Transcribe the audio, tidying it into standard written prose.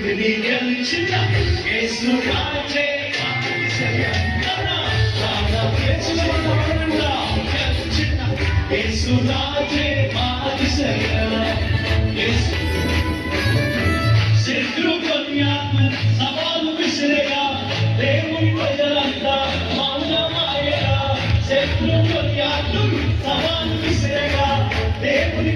శత్రుడిని గెలిచిన యేసు రాజే అతిశయం గెలిచిన యేసు రాజే అతిశయం శత్రు కన్యాకు సవాలు విసిరేగా దేవుని ప్రజలంతా మౌనమాయగా శత్రు కన్యాకు సవాలు విసిరేగా దేవుని